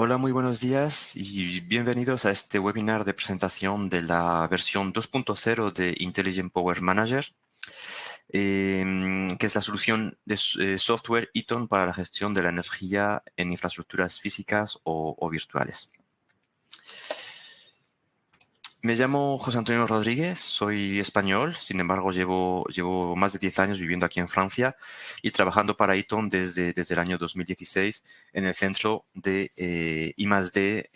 Hola, muy buenos días y bienvenidos a este webinar de presentación de la versión 2.0 de Intelligent Power Manager, que es la solución de software Eaton para la gestión de la energía en infraestructuras físicas o virtuales. Me llamo José Antonio Rodríguez, soy español, sin embargo llevo más de 10 años viviendo aquí en Francia y trabajando para Eaton desde el año 2016 en el centro de I+D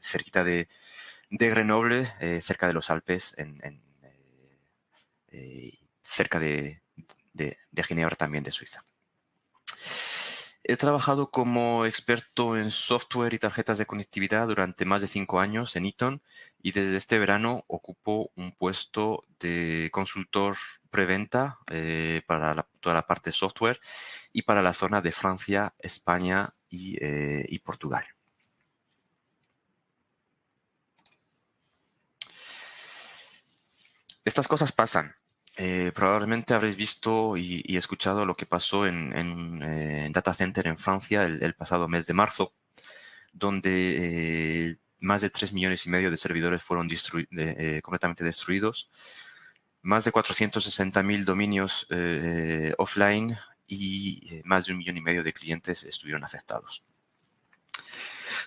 cerquita de Grenoble, cerca de los Alpes, cerca de Ginebra, también de Suiza. He trabajado como experto en software y tarjetas de conectividad durante más de 5 años en Eaton y desde este verano ocupo un puesto de consultor preventa para toda la parte software y para la zona de Francia, España y Portugal. Estas cosas pasan. Probablemente habréis visto y escuchado lo que pasó en Data Center en Francia el pasado mes de marzo, donde más de 3,5 millones de servidores fueron completamente destruidos, más de 460,000 dominios offline y más de 1,5 millones de clientes estuvieron afectados.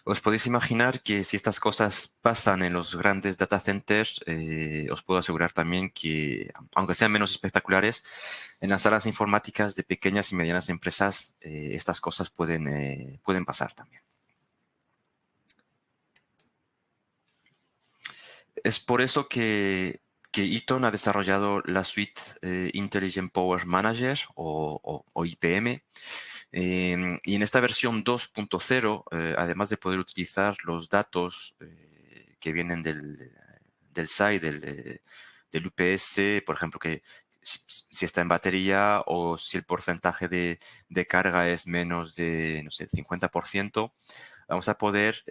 Os podéis imaginar que si estas cosas pasan en los grandes data centers, os puedo asegurar también que, aunque sean menos espectaculares, en las salas informáticas de pequeñas y medianas empresas, estas cosas pueden pasar también. Es por eso que Eaton ha desarrollado la suite Intelligent Power Manager o IPM. Y en esta versión 2.0, además de poder utilizar los datos que vienen del SAI, del UPS, por ejemplo, que si está en batería o si el porcentaje de carga es menos de, no sé, el 50%, vamos a poder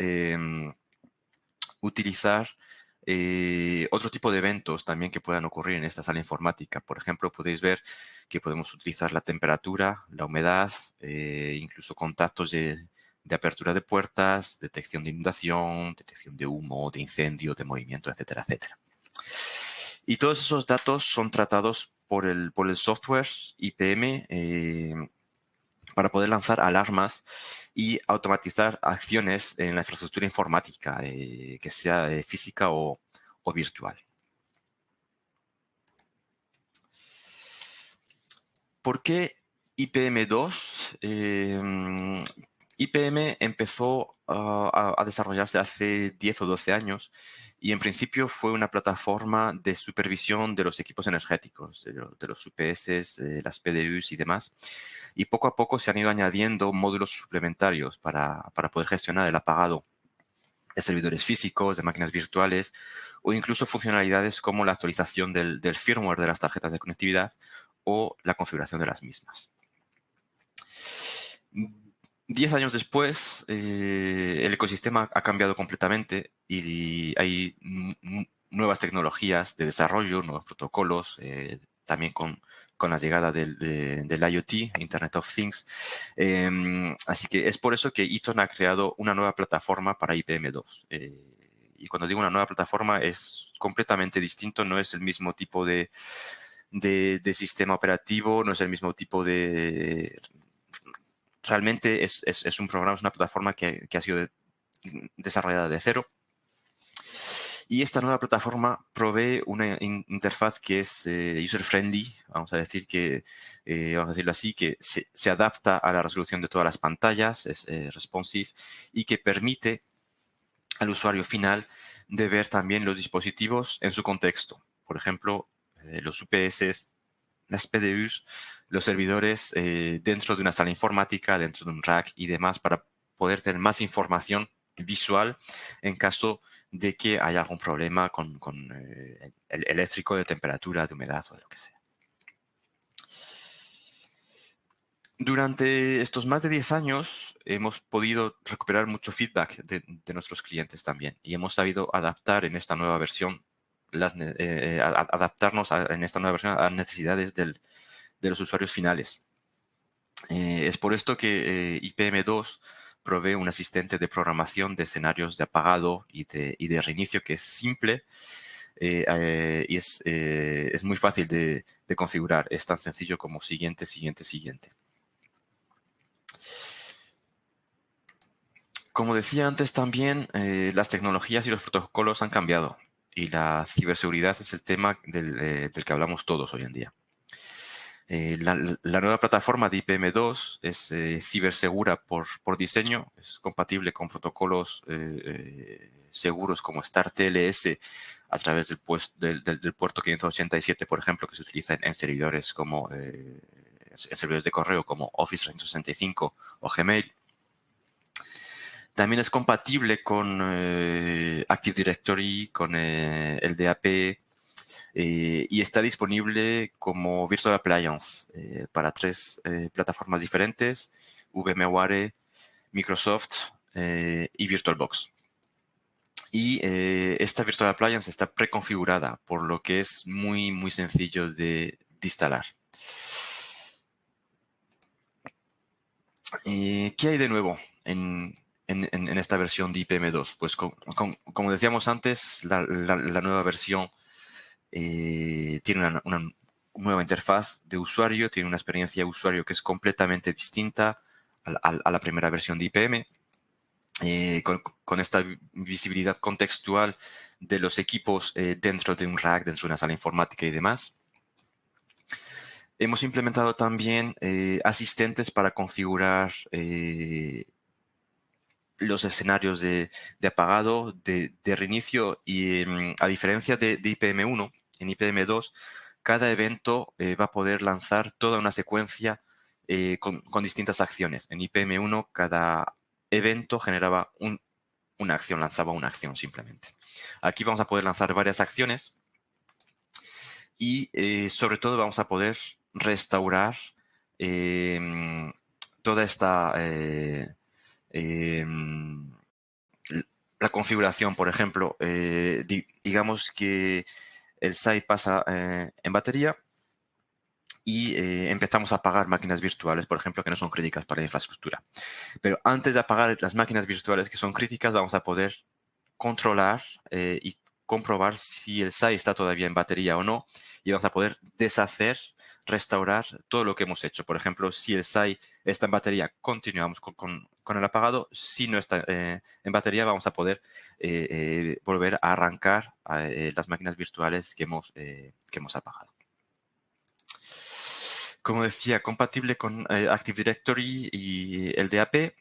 utilizar otro tipo de eventos también que puedan ocurrir en esta sala informática. Por ejemplo, podéis ver que podemos utilizar la temperatura, la humedad, incluso contactos de apertura de puertas, detección de inundación, detección de humo, de incendio, de movimiento, etcétera, etcétera. Y todos esos datos son tratados por el software IPM para poder lanzar alarmas y automatizar acciones en la infraestructura informática, que sea física o virtual. ¿Por qué IPM2? IPM empezó a desarrollarse hace 10 o 12 años y en principio fue una plataforma de supervisión de los equipos energéticos, de los UPS, las PDUs y demás. Y poco a poco se han ido añadiendo módulos suplementarios para poder gestionar el apagado de servidores físicos, de máquinas virtuales o incluso funcionalidades como la actualización del firmware de las tarjetas de conectividad o la configuración de las mismas. 10 años después, el ecosistema ha cambiado completamente y hay nuevas tecnologías de desarrollo, nuevos protocolos, también con la llegada del IoT, Internet of Things. Así que es por eso que Eaton ha creado una nueva plataforma para IPM2. Y cuando digo una nueva plataforma es completamente distinto, no es el mismo tipo de sistema operativo, no es el mismo tipo de... Realmente es un programa, es una plataforma que ha sido desarrollada de cero. Y esta nueva plataforma provee una interfaz que es user-friendly, vamos a decir que, vamos a decirlo así, que se adapta a la resolución de todas las pantallas, es responsive y que permite al usuario final de ver también los dispositivos en su contexto. Por ejemplo, los UPS, las PDUs, los servidores dentro de una sala informática, dentro de un rack y demás, para poder tener más información visual en caso de que haya algún problema con el eléctrico, de temperatura, de humedad o de lo que sea. Durante estos más de 10 años hemos podido recuperar mucho feedback de nuestros clientes también y hemos sabido adaptar en esta nueva versión, adaptarnos en esta nueva versión a las necesidades de los usuarios finales. Es por esto que IPM2 provee un asistente de programación de escenarios de apagado y de reinicio que es simple y es muy fácil de configurar. Es tan sencillo como siguiente, siguiente, siguiente. Como decía antes también, las tecnologías y los protocolos han cambiado y la ciberseguridad es el tema del que hablamos todos hoy en día. La nueva plataforma de IPM2 es cibersegura por diseño, es compatible con protocolos seguros como StarTLS a través del puerto 587, por ejemplo, que se utiliza en servidores como en servidores de correo como Office 365 o Gmail. También es compatible con Active Directory, con el DAP y está disponible como Virtual Appliance para 3 plataformas diferentes, VMware, Microsoft y VirtualBox. Y esta Virtual Appliance está preconfigurada, por lo que es muy, muy sencillo de instalar. ¿Qué hay de nuevo en esta versión de IPM2? Pues como decíamos antes, la nueva versión tiene una nueva interfaz de usuario, tiene una experiencia de usuario que es completamente distinta a la primera versión de IPM. Con esta visibilidad contextual de los equipos dentro de un rack, dentro de una sala informática y demás. Hemos implementado también asistentes para configurar los escenarios de apagado, de reinicio y a diferencia de IPM1, en IPM2 cada evento va a poder lanzar toda una secuencia con distintas acciones. En IPM1 cada evento generaba una acción, lanzaba una acción simplemente. Aquí vamos a poder lanzar varias acciones y sobre todo vamos a poder restaurar toda esta la configuración. Por ejemplo, digamos que el SAI pasa en batería y empezamos a apagar máquinas virtuales, por ejemplo, que no son críticas para la infraestructura. Pero antes de apagar las máquinas virtuales que son críticas, vamos a poder controlar y comprobar si el SAI está todavía en batería o no, y vamos a poder deshacer, restaurar todo lo que hemos hecho. Por ejemplo, si el SAI está en batería, continuamos con el apagado. Si no está en batería, vamos a poder volver a arrancar las máquinas virtuales que hemos apagado. Como decía, compatible con Active Directory y el DAP.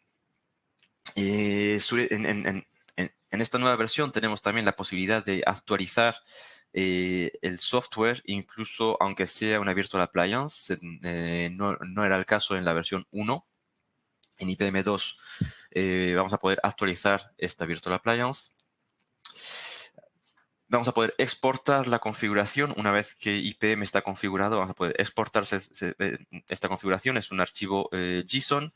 En esta nueva versión tenemos también la posibilidad de actualizar el software, incluso aunque sea una Virtual Appliance. No era el caso en la versión 1. En IPM2 vamos a poder actualizar esta Virtual Appliance. Vamos a poder exportar la configuración. Una vez que IPM está configurado, vamos a poder exportarse esta configuración. Es un archivo JSON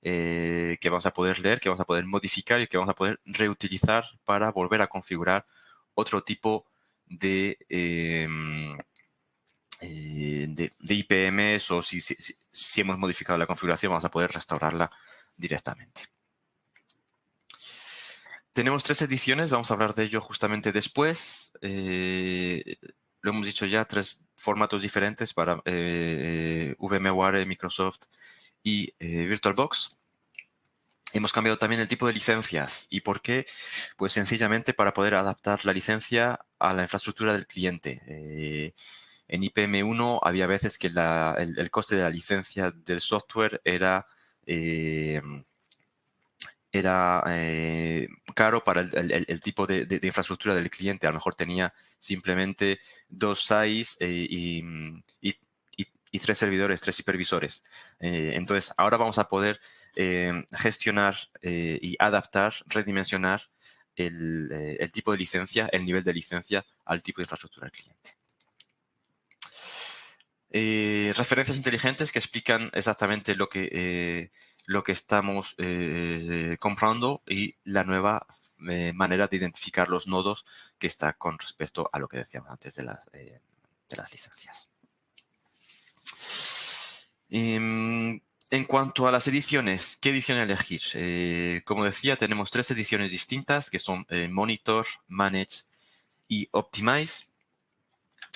que vamos a poder leer, que vamos a poder modificar y que vamos a poder reutilizar para volver a configurar otro tipo de IPMs, o si hemos modificado la configuración, vamos a poder restaurarla directamente. Tenemos 3 ediciones, vamos a hablar de ello justamente después. Lo hemos dicho ya, 3 formatos diferentes para VMware, Microsoft y VirtualBox. Hemos cambiado también el tipo de licencias. ¿Y por qué? Pues sencillamente para poder adaptar la licencia a la infraestructura del cliente. En IPM1 había veces que el coste de la licencia del software era caro para el tipo de infraestructura del cliente. A lo mejor tenía simplemente 2 SAIs y 3 servidores, 3 hipervisores. Entonces, ahora vamos a poder gestionar y adaptar, redimensionar el tipo de licencia, el nivel de licencia al tipo de infraestructura del cliente. Referencias inteligentes que explican exactamente lo que estamos comprando y la nueva manera de identificar los nodos que está con respecto a lo que decíamos antes de las licencias. En cuanto a las ediciones, ¿qué edición elegir? Como decía, tenemos 3 ediciones distintas que son Monitor, Manage y Optimize.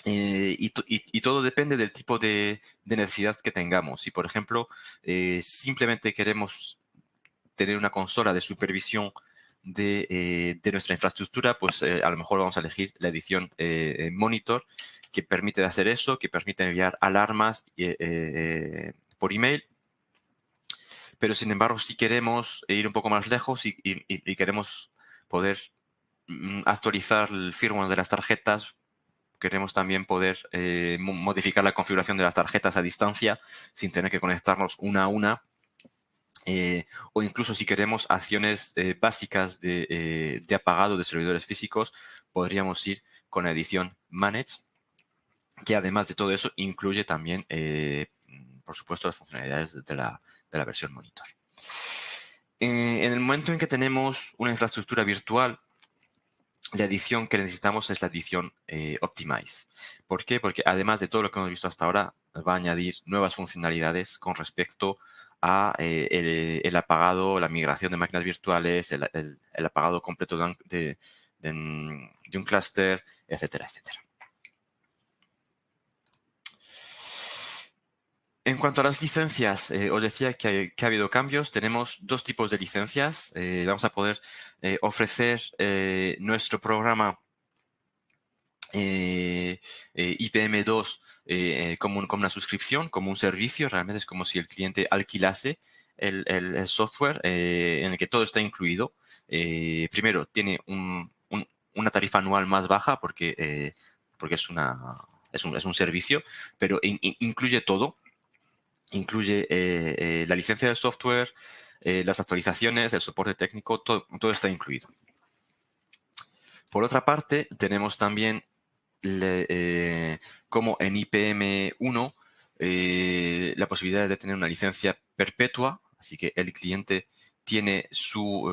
Y todo depende del tipo de necesidad que tengamos. Si, por ejemplo, simplemente queremos tener una consola de supervisión de nuestra infraestructura, pues a lo mejor vamos a elegir la edición Monitor, que permite hacer eso, que permite enviar alarmas por email. Pero sin embargo, si queremos ir un poco más lejos y queremos poder actualizar el firmware de las tarjetas, queremos también poder modificar la configuración de las tarjetas a distancia sin tener que conectarnos una a una. O incluso si queremos acciones básicas de apagado de servidores físicos, podríamos ir con la edición Manage, que además de todo eso incluye también, por supuesto, las funcionalidades de la versión Monitor. En el momento en que tenemos una infraestructura virtual, la edición que necesitamos es la edición Optimize. ¿Por qué? Porque además de todo lo que hemos visto hasta ahora, va a añadir nuevas funcionalidades con respecto a el apagado, la migración de máquinas virtuales, el apagado completo de un clúster, etcétera, etcétera. En cuanto a las licencias, os decía que ha habido cambios. Tenemos 2 tipos de licencias. Vamos a poder ofrecer nuestro programa IPM2 como una suscripción, como un servicio. Realmente es como si el cliente alquilase el software en el que todo está incluido. Primero, tiene una tarifa anual más baja porque es un servicio, pero incluye todo. Incluye la licencia del software, las actualizaciones, el soporte técnico, todo está incluido. Por otra parte, tenemos también como en IPM1 la posibilidad de tener una licencia perpetua, así que el cliente tiene su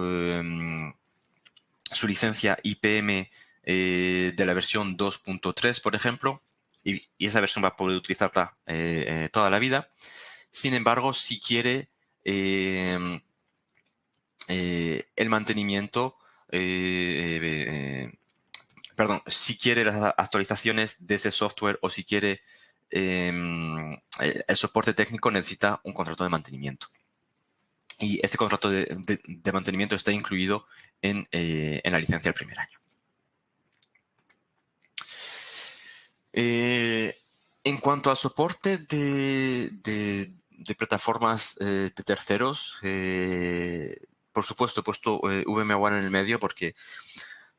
licencia IPM de la versión 2.3, por ejemplo, y esa versión va a poder utilizarla toda la vida. Sin embargo, si quiere el mantenimiento, si quiere las actualizaciones de ese software o si quiere el soporte técnico, necesita un contrato de mantenimiento. Y este contrato de mantenimiento está incluido en la licencia del primer año. En cuanto al soporte de plataformas de terceros, por supuesto he puesto VMware en el medio porque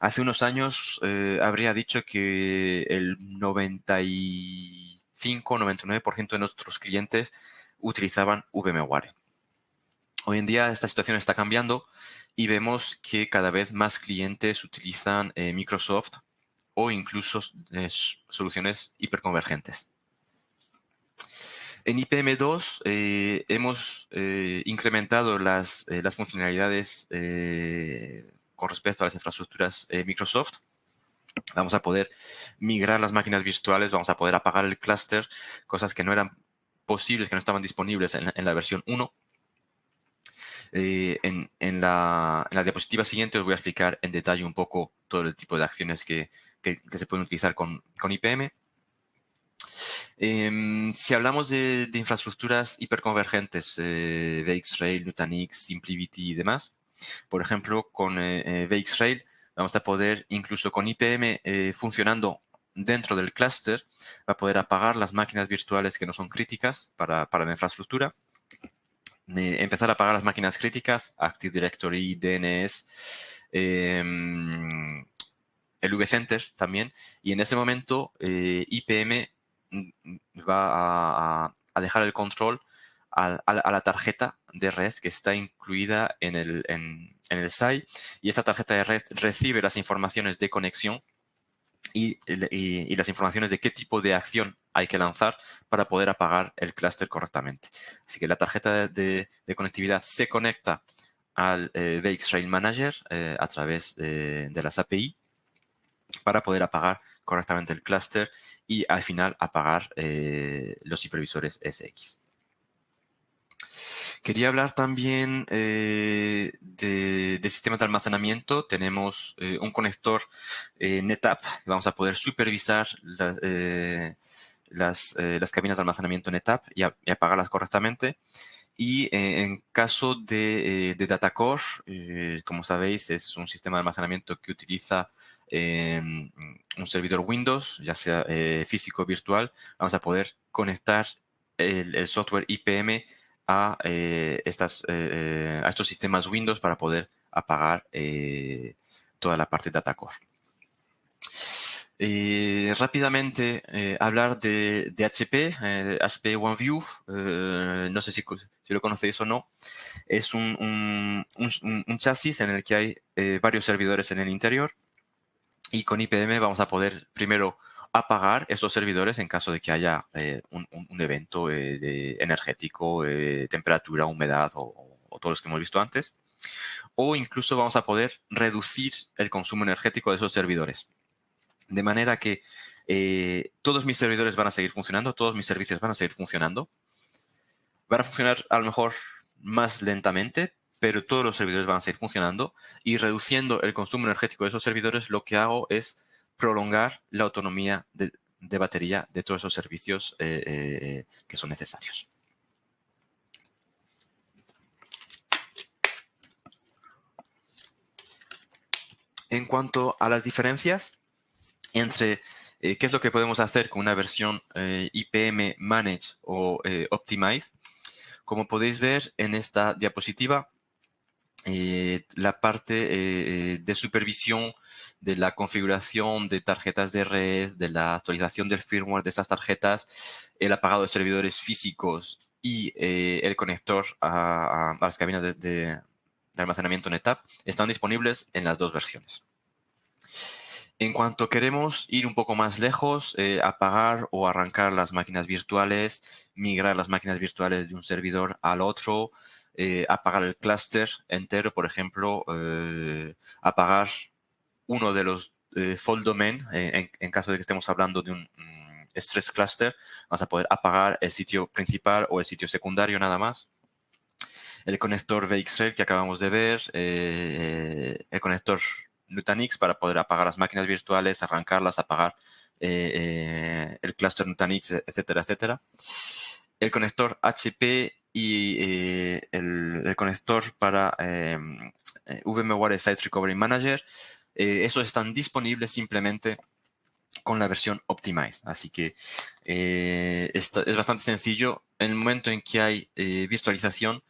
hace unos años habría dicho que el 95-99% de nuestros clientes utilizaban VMware. Hoy en día esta situación está cambiando y vemos que cada vez más clientes utilizan Microsoft o incluso soluciones hiperconvergentes. En IPM2 hemos incrementado las funcionalidades con respecto a las infraestructuras Microsoft. Vamos a poder migrar las máquinas virtuales, vamos a poder apagar el clúster, cosas que no eran posibles, que no estaban disponibles en la versión 1. En la diapositiva siguiente os voy a explicar en detalle un poco todo el tipo de acciones que se pueden utilizar con IPM. Si hablamos de infraestructuras hiperconvergentes, VxRail, Nutanix, SimpliVity y demás, por ejemplo, con VxRail vamos a poder, incluso con IPM funcionando dentro del clúster, va a poder apagar las máquinas virtuales que no son críticas para la infraestructura. Empezar a apagar las máquinas críticas, Active Directory, DNS, el vCenter también, y en ese momento IPM va a dejar el control a la tarjeta de red que está incluida en el SAI, y esta tarjeta de red recibe las informaciones de conexión y las informaciones de qué tipo de acción hay que lanzar para poder apagar el clúster correctamente. Así que la tarjeta de conectividad se conecta al VxRail Manager a través de las API para poder apagar correctamente el clúster y al final apagar los hipervisores SX. Quería hablar también de sistemas de almacenamiento. Tenemos un conector NetApp. Vamos a poder supervisar las cabinas de almacenamiento NetApp y apagarlas correctamente. Y en caso de Datacore, como sabéis, es un sistema de almacenamiento que utiliza un servidor Windows, ya sea físico o virtual. Vamos a poder conectar el software IPM a estos sistemas Windows para poder apagar toda la parte de Datacore. Rápidamente hablar de HP, HP OneView. No sé si lo conocéis o no. Es un chasis en el que hay varios servidores en el interior, y con IPM vamos a poder primero apagar esos servidores en caso de que haya un evento energético, temperatura, humedad o todos los que hemos visto antes. O incluso vamos a poder reducir el consumo energético de esos servidores. De manera que todos mis servidores van a seguir funcionando, todos mis servicios van a seguir funcionando. Van a funcionar a lo mejor más lentamente, pero todos los servidores van a seguir funcionando, y reduciendo el consumo energético de esos servidores, lo que hago es prolongar la autonomía de batería de todos esos servicios que son necesarios. En cuanto a las diferencias entre qué es lo que podemos hacer con una versión IPM Manage o Optimize, como podéis ver en esta diapositiva, la parte de supervisión de la configuración de tarjetas de red, de la actualización del firmware de estas tarjetas, el apagado de servidores físicos y el conector a las cabinas de almacenamiento NetApp están disponibles en las dos versiones. En cuanto queremos ir un poco más lejos, apagar o arrancar las máquinas virtuales, migrar las máquinas virtuales de un servidor al otro, apagar el clúster entero, por ejemplo, apagar uno de los fault domain, en caso de que estemos hablando de un stress cluster, vamos a poder apagar el sitio principal o el sitio secundario nada más. El conector VxRail que acabamos de ver, el conector Nutanix para poder apagar las máquinas virtuales, arrancarlas, apagar el cluster Nutanix, etcétera, etcétera. El conector HP y el conector para VMware Site Recovery Manager, esos están disponibles simplemente con la versión Optimize. Así que esto es bastante sencillo. En el momento en que hay virtualización,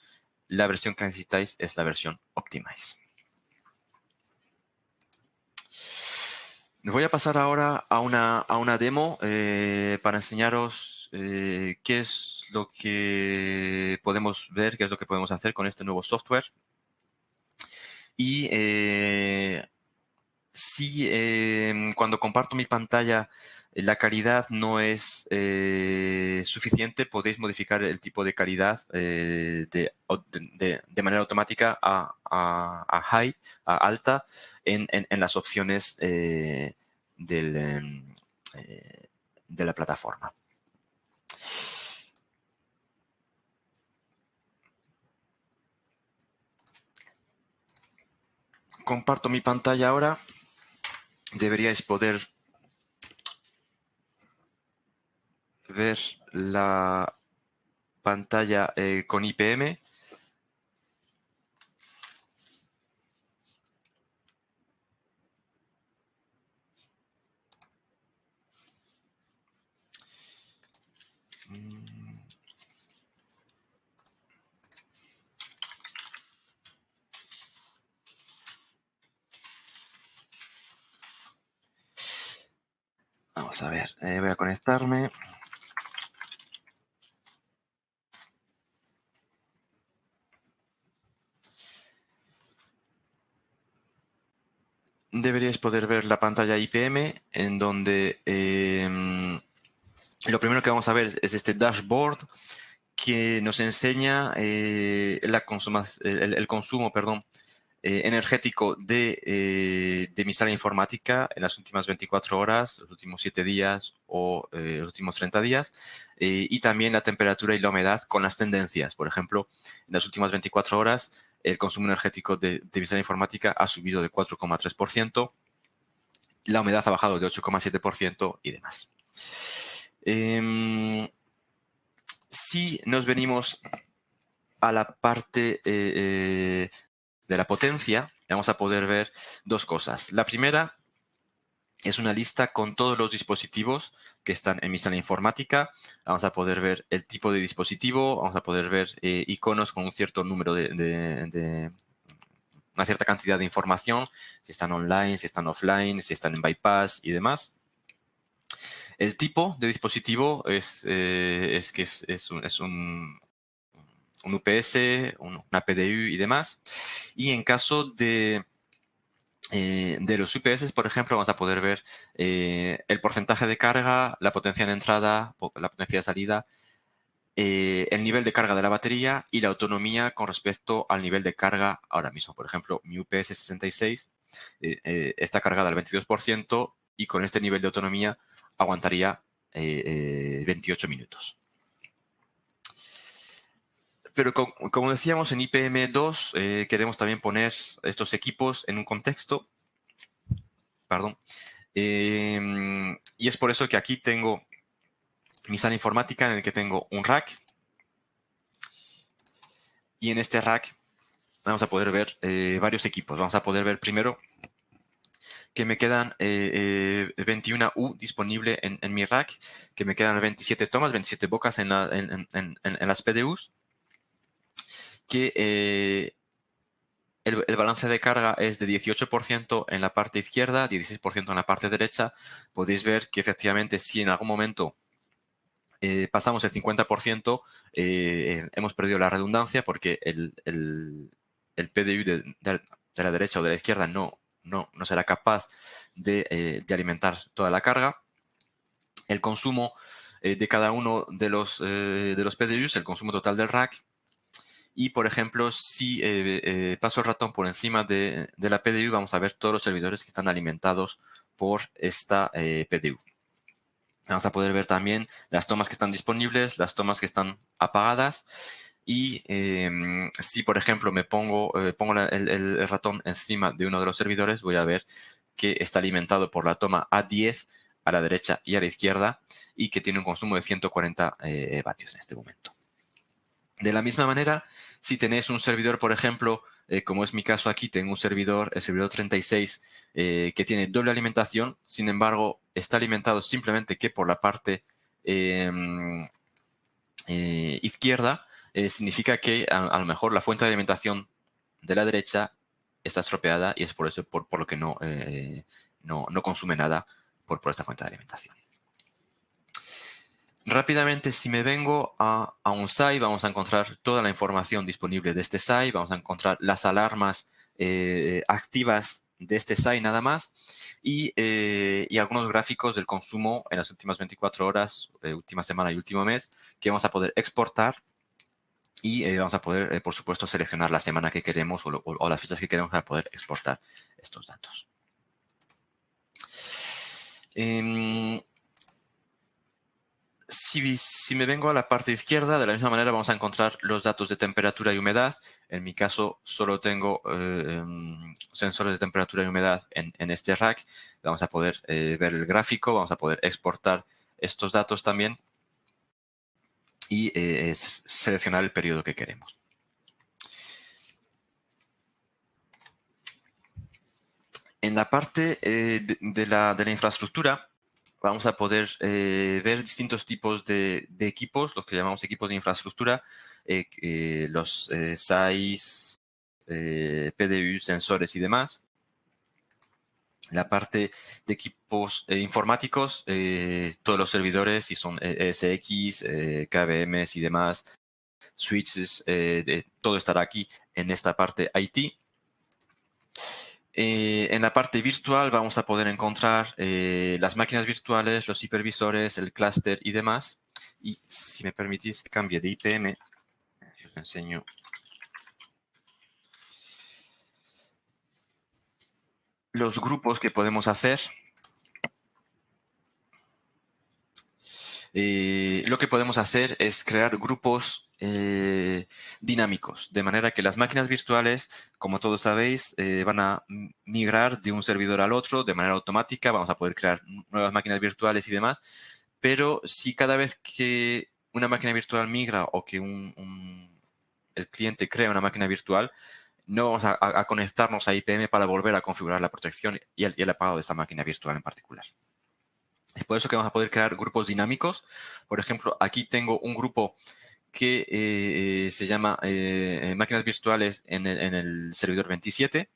la versión que necesitáis es la versión Optimize. Voy a pasar ahora a una demo para enseñaros qué es lo que podemos ver, qué es lo que podemos hacer con este nuevo software. Y si cuando comparto mi pantalla la calidad no es suficiente, podéis modificar el tipo de calidad de manera automática a high, a alta, en las opciones de la plataforma. Comparto mi pantalla ahora. Deberíais poder ver la pantalla con IPM. Vamos a ver, voy a conectarme. Deberíais poder ver la pantalla IPM, en donde lo primero que vamos a ver es este dashboard que nos enseña el consumo, energético de mi sala informática en las últimas 24 horas, los últimos 7 días o los últimos 30 días, y también la temperatura y la humedad con las tendencias. Por ejemplo, en las últimas 24 horas, el consumo energético de mi sala informática ha subido de 4,3%, la humedad ha bajado de 8,7% y demás. Si nos venimos a la parte de la potencia, vamos a poder ver dos cosas. La primera es una lista con todos los dispositivos que están en mi sala informática. Vamos a poder ver el tipo de dispositivo, vamos a poder ver iconos con un cierto número de una cierta cantidad de información, si están online, si están offline, si están en bypass y demás. El tipo de dispositivo es un UPS, una PDU y demás. Y en caso de los UPS, por ejemplo, vamos a poder ver el porcentaje de carga, la potencia de entrada, la potencia de salida, el nivel de carga de la batería y la autonomía con respecto al nivel de carga ahora mismo. Por ejemplo, mi UPS 66 está cargada al 22% y con este nivel de autonomía aguantaría 28 minutos. Pero como decíamos, en IPM2 queremos también poner estos equipos en un contexto. Perdón. Y es por eso que aquí tengo mi sala informática en el que tengo un rack. Y en este rack vamos a poder ver varios equipos. Vamos a poder ver primero que me quedan 21U disponible en mi rack, que me quedan 27 tomas, 27 bocas en las PDUs, que el balance de carga es de 18% en la parte izquierda, 16% en la parte derecha. Podéis ver que efectivamente si en algún momento pasamos el 50%, hemos perdido la redundancia porque el PDU de la derecha o de la izquierda no será capaz de alimentar toda la carga. El consumo de cada uno de los PDUs, el consumo total del rack. Y, por ejemplo, si paso el ratón por encima de la PDU, vamos a ver todos los servidores que están alimentados por esta PDU. Vamos a poder ver también las tomas que están disponibles, las tomas que están apagadas. Y si, por ejemplo, me pongo el ratón encima de uno de los servidores, voy a ver que está alimentado por la toma A10 a la derecha y a la izquierda y que tiene un consumo de 140 vatios en este momento. De la misma manera, si tenéis un servidor, por ejemplo, como es mi caso aquí, tengo un servidor, el servidor 36, que tiene doble alimentación, sin embargo, está alimentado simplemente que por la parte izquierda, significa que a lo mejor la fuente de alimentación de la derecha está estropeada y es por eso por lo que no consume nada por esta fuente de alimentación. Rápidamente, si me vengo a un SAI, vamos a encontrar toda la información disponible de este SAI, vamos a encontrar las alarmas activas de este SAI nada más y algunos gráficos del consumo en las últimas 24 horas, última semana y último mes, que vamos a poder exportar y vamos a poder, por supuesto, seleccionar la semana que queremos o las fechas que queremos para poder exportar estos datos. Si me vengo a la parte izquierda, de la misma manera vamos a encontrar los datos de temperatura y humedad. En mi caso, solo tengo sensores de temperatura y humedad en este rack. Vamos a poder ver el gráfico, vamos a poder exportar estos datos también y seleccionar el periodo que queremos. En la parte de la infraestructura, vamos a poder ver distintos tipos de equipos, los que llamamos equipos de infraestructura, los SAIs, PDU, sensores y demás. La parte de equipos informáticos, todos los servidores, si son ESX, KVMs y demás, switches, todo estará aquí en esta parte IT. En la parte virtual vamos a poder encontrar las máquinas virtuales, los hipervisores, el clúster y demás. Y si me permitís que cambie de IPM, os enseño. los grupos que podemos hacer. Lo que podemos hacer es crear grupos dinámicos, de manera que las máquinas virtuales, como todos sabéis, van a migrar de un servidor al otro de manera automática. Vamos a poder crear nuevas máquinas virtuales y demás. Pero si cada vez que una máquina virtual migra o que el cliente crea una máquina virtual, no vamos a conectarnos a IPM para volver a configurar la protección y el apagado de esta máquina virtual en particular. Es por eso que vamos a poder crear grupos dinámicos. Por ejemplo, aquí tengo un grupo que se llama máquinas virtuales en el servidor 27.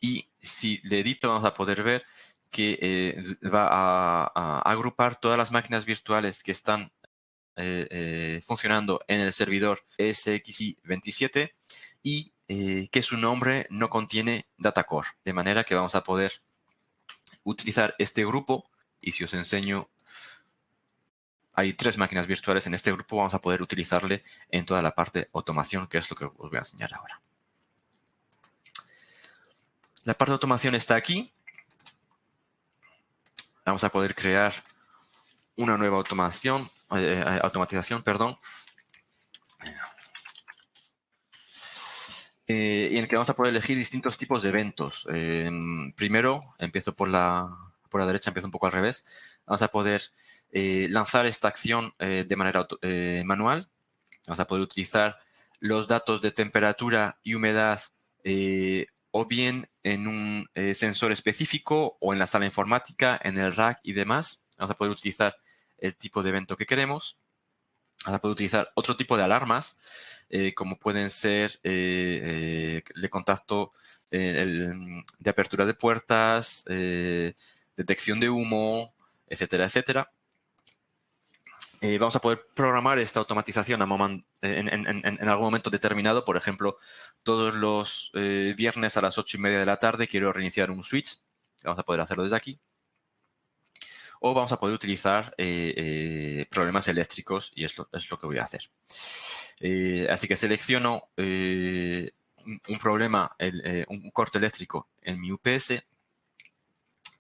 Y si le edito, vamos a poder ver que va a agrupar todas las máquinas virtuales que están funcionando en el servidor SXI27 y que su nombre no contiene datacore. De manera que vamos a poder utilizar este grupo, y si os enseño, hay 3 máquinas virtuales en este grupo, vamos a poder utilizarle en toda la parte automación, que es lo que os voy a enseñar ahora. La parte de automación está aquí. Vamos a poder crear una nueva automatización, perdón. Y en el que vamos a poder elegir distintos tipos de eventos. Primero, empiezo por la derecha, empiezo un poco al revés. Vamos a poder lanzar esta acción de manera manual. Vamos a poder utilizar los datos de temperatura y humedad o bien en un sensor específico o en la sala informática, en el rack y demás. Vamos a poder utilizar el tipo de evento que queremos. Vamos a poder utilizar otro tipo de alarmas, como pueden ser de contacto de apertura de puertas, detección de humo, etcétera, etcétera. Vamos a poder programar esta automatización en algún momento determinado. Por ejemplo, todos los viernes a las 8:30 de la tarde quiero reiniciar un switch. Vamos a poder hacerlo desde aquí. O vamos a poder utilizar problemas eléctricos, y esto es lo que voy a hacer. Así que selecciono un problema, un corte eléctrico en mi UPS,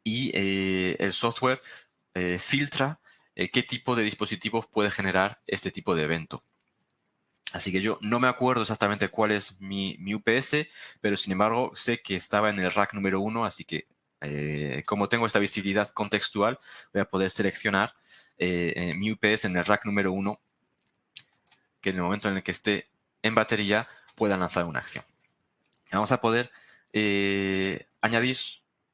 y el software filtra qué tipo de dispositivos puede generar este tipo de evento. Así que yo no me acuerdo exactamente cuál es mi UPS, pero sin embargo sé que estaba en el rack número 1, así que como tengo esta visibilidad contextual, voy a poder seleccionar mi UPS en el rack número 1, que en el momento en el que esté en batería pueda lanzar una acción. Vamos a poder añadir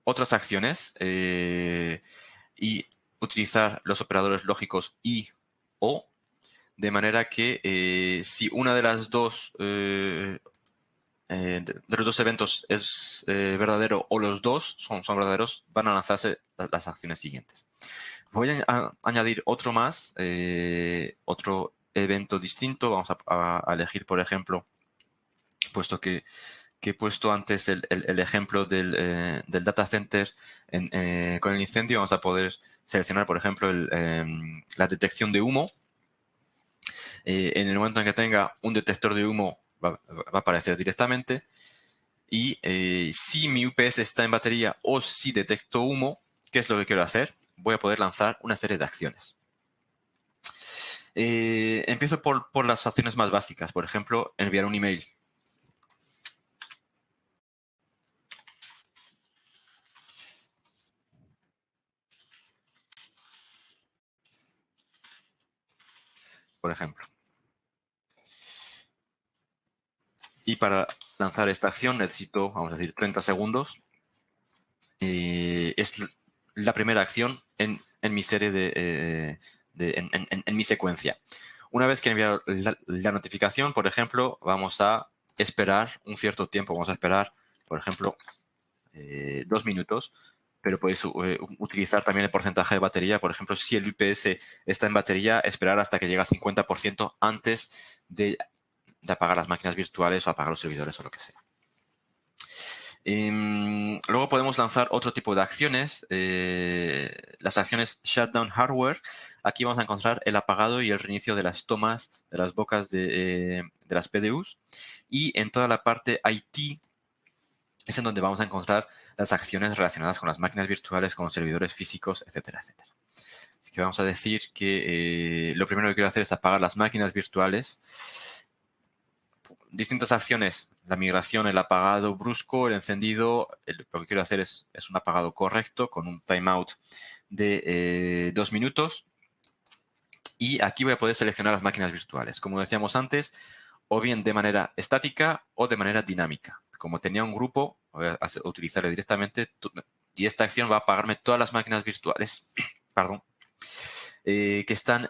otras acciones y utilizar los operadores lógicos y o, de manera que si una de las dos de los dos eventos es verdadero o los dos son verdaderos, van a lanzarse las acciones siguientes. Voy a añadir otro más, otro evento distinto. Vamos a elegir, por ejemplo, puesto que he puesto antes el ejemplo del data center con el incendio, vamos a poder seleccionar, por ejemplo, la detección de humo. En el momento en que tenga un detector de humo, va a aparecer directamente. Y si mi UPS está en batería o si detecto humo, ¿qué es lo que quiero hacer? Voy a poder lanzar una serie de acciones. Empiezo por las acciones más básicas. Por ejemplo, enviar un email. Por ejemplo. Y para lanzar esta acción necesito, vamos a decir, 30 segundos. Es la primera acción en mi serie en mi secuencia. Una vez que he enviado la notificación, por ejemplo, vamos a esperar un cierto tiempo. Vamos a esperar, por ejemplo, 2 minutos, pero podéis utilizar también el porcentaje de batería. Por ejemplo, si el UPS está en batería, esperar hasta que llegue al 50% antes de apagar las máquinas virtuales o apagar los servidores o lo que sea. Luego podemos lanzar otro tipo de acciones, las acciones Shutdown Hardware. Aquí vamos a encontrar el apagado y el reinicio de las tomas, de las bocas de las PDUs. Y en toda la parte IT es en donde vamos a encontrar las acciones relacionadas con las máquinas virtuales, con los servidores físicos, etcétera, etcétera. Así que vamos a decir que lo primero que quiero hacer es apagar las máquinas virtuales. Distintas acciones, la migración, el apagado brusco, el encendido. Lo que quiero hacer es un apagado correcto con un timeout de 2 minutos. Y aquí voy a poder seleccionar las máquinas virtuales. Como decíamos antes, o bien de manera estática o de manera dinámica. Como tenía un grupo, voy a utilizarlo directamente y esta acción va a apagarme todas las máquinas virtuales perdón, que están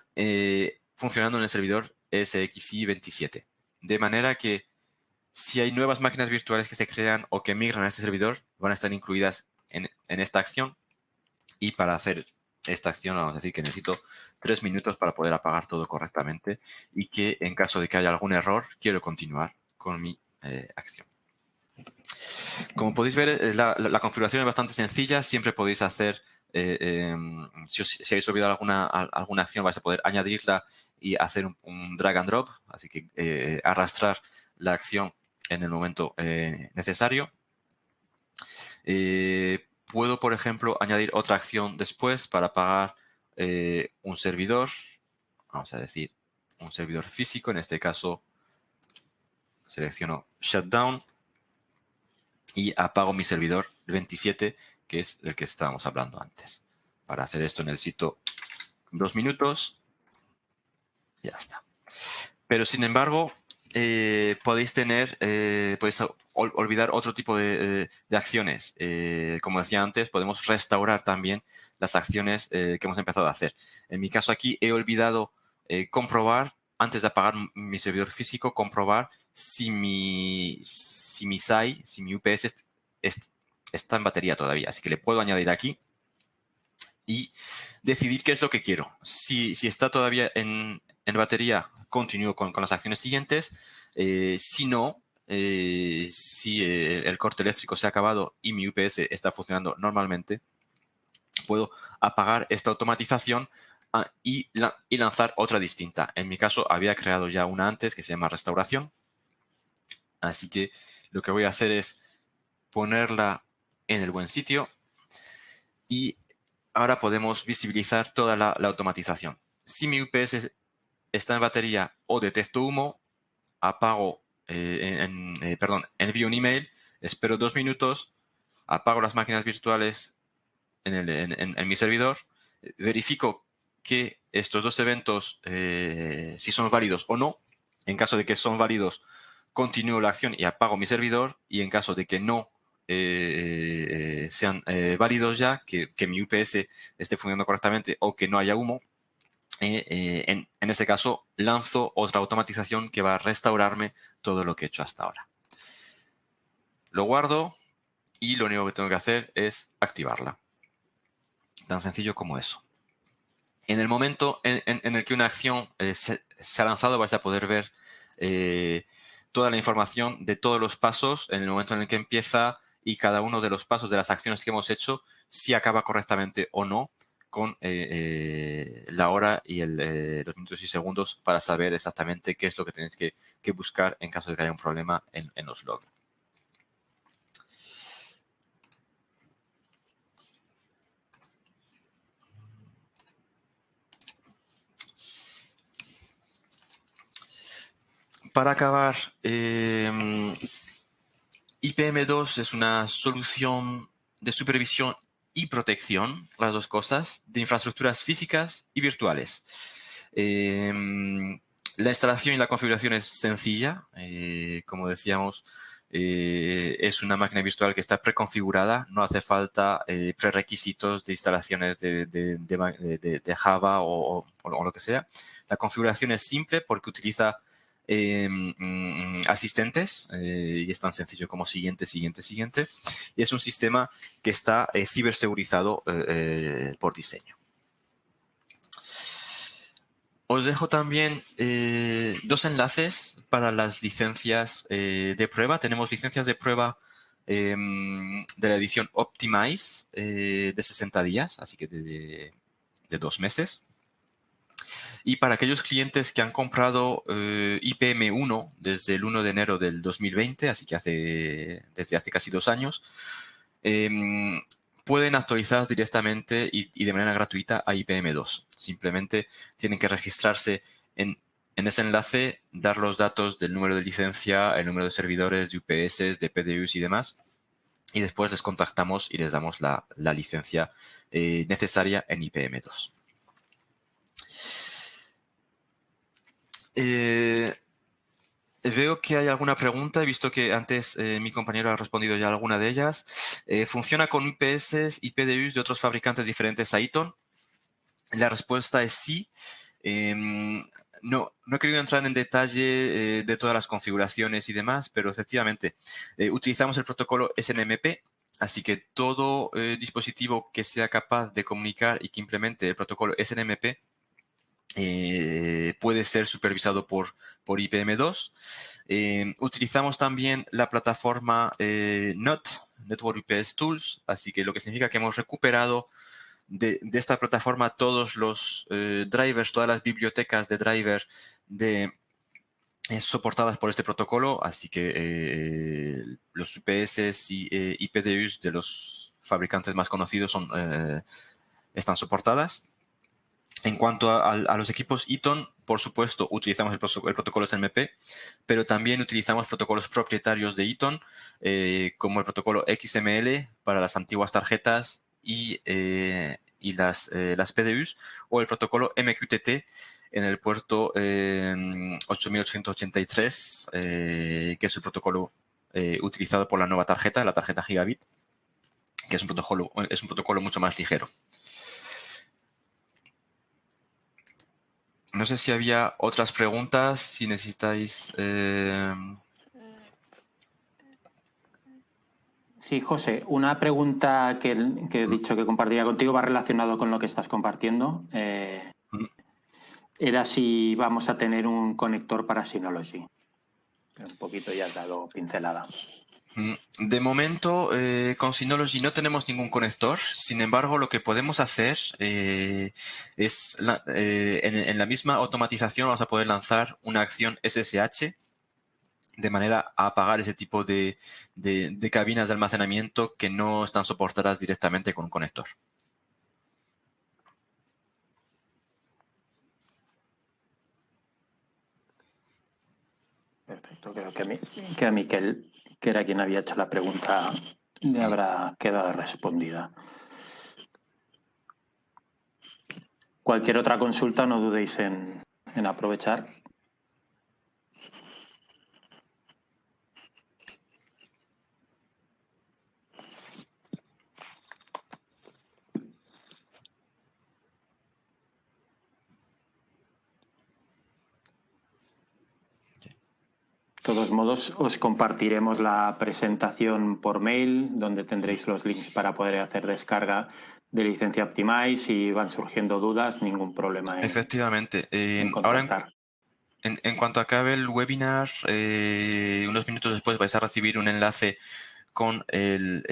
funcionando en el servidor SXI27. De manera que si hay nuevas máquinas virtuales que se crean o que migran a este servidor, van a estar incluidas en esta acción. Y para hacer esta acción, vamos a decir que necesito 3 minutos para poder apagar todo correctamente y que en caso de que haya algún error, quiero continuar con mi acción. Como podéis ver, la configuración es bastante sencilla. Siempre podéis hacer, si habéis olvidado alguna acción, vais a poder añadirla y hacer un drag and drop. Así que arrastrar la acción en el momento necesario. Puedo, por ejemplo, añadir otra acción después para apagar un servidor. Vamos a decir un servidor físico. En este caso, selecciono Shutdown y apago mi servidor 27, que es del que estábamos hablando antes. Para hacer esto necesito 2 minutos. Ya está. Pero, sin embargo, podéis olvidar otro tipo de acciones. Como decía antes, podemos restaurar también las acciones que hemos empezado a hacer. En mi caso aquí he olvidado comprobar, antes de apagar mi servidor físico, comprobar si mi SAI, si mi UPS está en batería todavía. Así que le puedo añadir aquí y decidir qué es lo que quiero. Si está todavía en batería, continúo con las acciones siguientes. Si no, si el corte eléctrico se ha acabado y mi UPS está funcionando normalmente, puedo apagar esta automatización y lanzar otra distinta. En mi caso, había creado ya una antes que se llama restauración. Así que lo que voy a hacer es ponerla en el buen sitio y ahora podemos visibilizar toda la automatización. Si mi UPS está en batería o detecto humo, apago, envío un email, espero 2 minutos, apago las máquinas virtuales en mi servidor, verifico que estos dos eventos, si son válidos o no. En caso de que son válidos, continúo la acción y apago mi servidor. Y en caso de que no sean válidos ya, que mi UPS esté funcionando correctamente o que no haya humo, en ese caso lanzo otra automatización que va a restaurarme todo lo que he hecho hasta ahora. Lo guardo y lo único que tengo que hacer es activarla. Tan sencillo como eso. En el momento en el que una acción se ha lanzado, vais a poder ver toda la información de todos los pasos en el momento en el que empieza y cada uno de los pasos de las acciones que hemos hecho, si acaba correctamente o no, con la hora y los minutos y segundos para saber exactamente qué es lo que tenéis que buscar en caso de que haya un problema en los logs. Para acabar, IPM2 es una solución de supervisión y protección, las dos cosas, de infraestructuras físicas y virtuales. La instalación y la configuración es sencilla. Como decíamos, es una máquina virtual que está preconfigurada. No hace falta prerequisitos de instalaciones de Java o lo que sea. La configuración es simple porque utiliza asistentes y es tan sencillo como siguiente. Y es un sistema que está cibersegurizado por diseño. Os dejo también 2 enlaces para las licencias de prueba. Tenemos licencias de prueba de la edición Optimize de 60 días, así que de 2 meses. Y para aquellos clientes que han comprado IPM1 desde el 1 de enero del 2020, así que desde hace casi 2 años, pueden actualizar directamente y de manera gratuita a IPM2. Simplemente tienen que registrarse en ese enlace, dar los datos del número de licencia, el número de servidores, de UPS, de PDUs y demás, y después les contactamos y les damos la licencia necesaria en IPM2. Veo que hay alguna pregunta. He visto que antes mi compañero ha respondido ya a alguna de ellas. ¿Funciona con UPS y PDUs de otros fabricantes diferentes a Eaton? La respuesta es sí. No he querido entrar en detalle de todas las configuraciones y demás, pero efectivamente utilizamos el protocolo SNMP, así que todo dispositivo que sea capaz de comunicar y que implemente el protocolo SNMP puede ser supervisado por IPM2. Utilizamos también la plataforma NUT, Network UPS Tools, así que lo que significa que hemos recuperado de esta plataforma todos los drivers, todas las bibliotecas de driver soportadas por este protocolo, así que los UPS y PDUs de los fabricantes más conocidos están soportadas. En cuanto a los equipos Eaton, por supuesto, utilizamos el protocolo SNMP, pero también utilizamos protocolos propietarios de Eaton, como el protocolo XML para las antiguas tarjetas y las PDUs, o el protocolo MQTT en el puerto 8883, que es el protocolo utilizado por la nueva tarjeta, la tarjeta Gigabit, que es un protocolo mucho más ligero. No sé si había otras preguntas, si necesitáis... Sí, José, una pregunta que he dicho que compartiría contigo va relacionado con lo que estás compartiendo. Era si vamos a tener un conector para Synology. Un poquito ya has dado pincelada. De momento, con Synology no tenemos ningún conector. Sin embargo, lo que podemos hacer es, en la misma automatización vamos a poder lanzar una acción SSH de manera a apagar ese tipo de cabinas de almacenamiento que no están soportadas directamente con un conector. Perfecto, creo que a Miquel, que era quien había hecho la pregunta, le habrá quedado respondida. Cualquier otra consulta, no dudéis en aprovechar. De todos modos, os compartiremos la presentación por mail, donde tendréis los links para poder hacer descarga de licencia Optimize. Si van surgiendo dudas, ningún problema Efectivamente. en contactar. En cuanto acabe el webinar, unos minutos después vais a recibir un enlace con el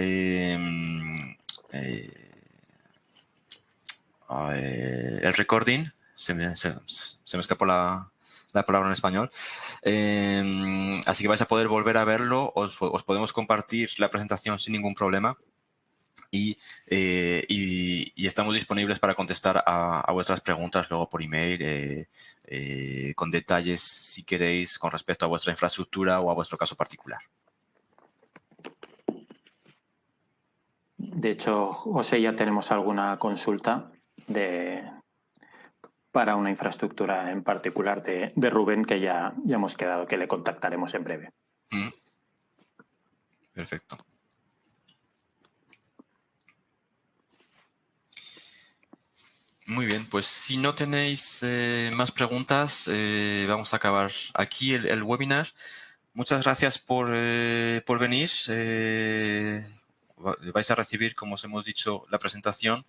recording. Se me escapó la palabra en español. Así que vais a poder volver a verlo. Os podemos compartir la presentación sin ningún problema. Y estamos disponibles para contestar a vuestras preguntas luego por email, con detalles, si queréis, con respecto a vuestra infraestructura o a vuestro caso particular. De hecho, José, ya tenemos alguna consulta para una infraestructura en particular de Rubén, que ya hemos quedado que le contactaremos en breve. Perfecto. Muy bien, pues si no tenéis más preguntas, vamos a acabar aquí el webinar. Muchas gracias por venir. Vais a recibir, como os hemos dicho, la presentación.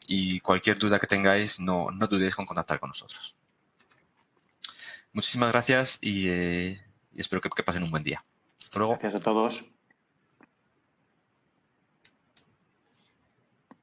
Y cualquier duda que tengáis, no dudéis con contactar con nosotros. Muchísimas gracias y espero que pasen un buen día. Hasta luego. Gracias a todos.